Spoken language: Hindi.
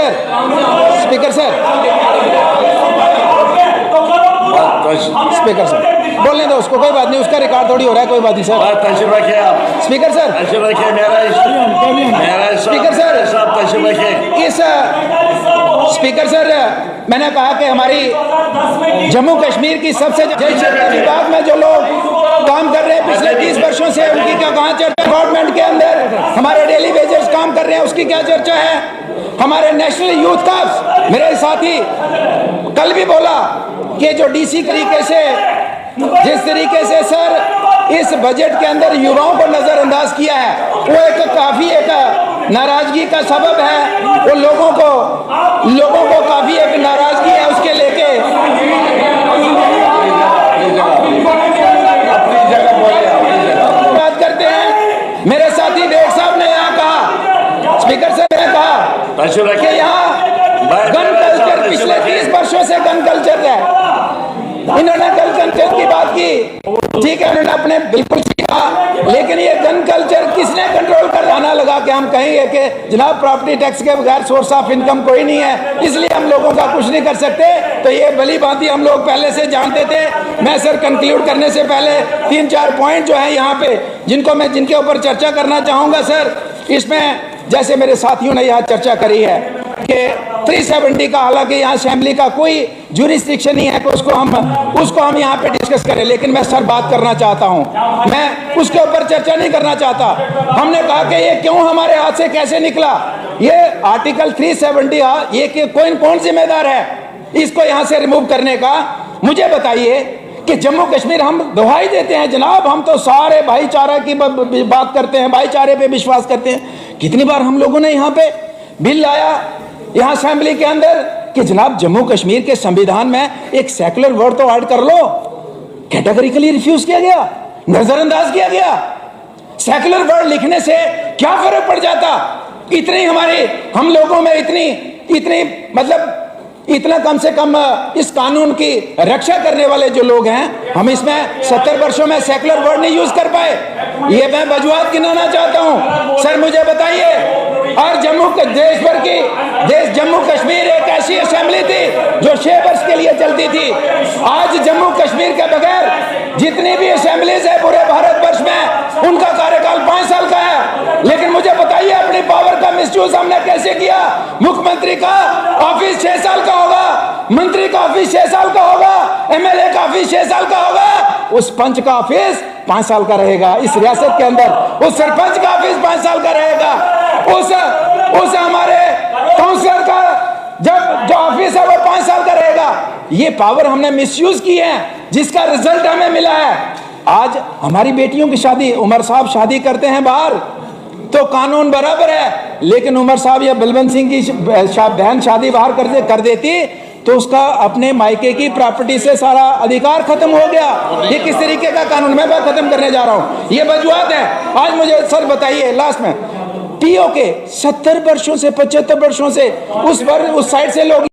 Sir, speaker sir, speaker sir बोलने दो उसको, कोई बात नहीं, उसका रिकॉर्ड थोड़ी हो रहा है, कोई बात नहीं सर। तशरीफ रखिए आप। स्पीकर सर, तशरीफ रखिए। मेरा स्पीकर सर, साहब तशरीफ रखिए। इस स्पीकर सर, मैंने कहा कि हमारी जम्मू कश्मीर की सबसे विभाग में जो लोग काम कर रहे हैं पिछले 20 वर्षों से, उनकी क्या कहाँ चर्चा? गवर्नमेंट के अंदर हमारे डेली वेजर्स काम कर रहे हैं, उसकी क्या चर्चा है? हमारे नेशनल यूथ का मेरे साथी कल भी बोला कि जो डीसी तरीके से, जिस तरीके से सर इस बजट के अंदर युवाओं को नजरअंदाज किया है, वो एक काफी एक नाराजगी का सबब है। वो लोगों को काफी एक नाराजगी है उसके लेके। बात करते हैं, मेरे साथी देव साहब ने यहाँ कहा, स्पीकर साहब ने कहा कि यहाँ गन कल्चर पिछले 30 वर्षों से गन कल्चर है। इन्होंने गन कल्चर की बात की, ठीक है, उन्होंने अपने बिल्कुल सीखा, लेकिन ये गन कल्चर किसने कंट्रोल कर गाना लगा के हम कहेंगे कि जनाब प्रॉपर्टी टैक्स के बगैर सोर्स ऑफ इनकम कोई नहीं है, इसलिए हम लोगों का कुछ नहीं कर सकते। तो ये भली भांति हम लोग पहले से जानते थे। मैं सर कंक्लूड करने से पहले 3-4 पॉइंट जो है यहाँ पे जिनके ऊपर चर्चा करना चाहूंगा सर। इसमें जैसे मेरे साथियों ने यहाँ चर्चा करी है कि 370 का, हालांकि यहाँ असेंबली का कोई ज्यूरिसडिक्शन नहीं है कि उसको हम यहाँ पे डिस्कस करें, लेकिन मैं सर बात करना चाहता हूँ, मैं उसके ऊपर चर्चा नहीं करना चाहता। हमने कहा कि ये क्यों हमारे हाथ से कैसे निकला, ये आर्टिकल 370 ये कौन जिम्मेदार है इसको यहाँ से रिमूव करने का? मुझे बताइए कि जम्मू कश्मीर हम दुहाई देते हैं जनाब, हम तो सारे भाईचारा की बात करते हैं, भाईचारे पे विश्वास करते हैं। कितनी बार हम लोगों ने यहाँ पे बिल लाया यहाँ असेंबली के अंदर कि जनाब जम्मू कश्मीर के संविधान में एक सेकुलर वर्ड तो ऐड कर लो, कैटेगरिकली रिफ्यूज किया गया, नजरअंदाज किया गया। सेकुलर वर्ड लिखने से क्या फर्क पड़ जाता? इतनी हम लोगों में इतनी मतलब इतना कम से कम इस कानून की रक्षा करने वाले जो लोग हैं, हम इसमें 70 वर्षों में सेकुलर वर्ड नहीं यूज कर पाए। ये मैं वजूहत गिनाना चाहता हूं सर, मुझे बताइए। और जम्मू कश्मीर एक ऐसी असेंबली थी जो 6 वर्ष के लिए चलती थी। आज जम्मू कश्मीर के बगैर जितनी भी असेंबलीज है पूरे भारतवर्ष में, उनका कार्यकाल 5 साल का है। लेकिन मुझे बताइए अपनी पावर का मिसयूज हमने कैसे किया? मुख्यमंत्री का ऑफिस 6 साल का होगा, मंत्री का ऑफिस 6 साल का होगा, एमएलए का ऑफिस 6 साल का होगा, उस पंच का ऑफिस 5 साल का रहेगा इस रियासत के अंदर, उस सरपंच का ऑफिस 5 साल का रहेगा, उस हमारे काउंसलर का जो ऑफिस है वो 5 साल का रहेगा। ये पावर हमने मिसयूज की है, जिसका रिजल्ट हमें मिला है। आज हमारी बेटियों की शादी, उमर साहब शादी करते हैं बाहर तो कानून बराबर है, लेकिन उमर साहब या बलवंत सिंह की बहन शादी बाहर कर देती तो उसका अपने मायके की प्रॉपर्टी से सारा अधिकार खत्म हो गया। ये किस तरीके का कानून? मैं बात खत्म करने जा रहा हूँ, ये वजूहत है। आज मुझे सर बताइए लास्ट में, पीओके 70 वर्षों से 75 वर्षों से उस साइड से लोग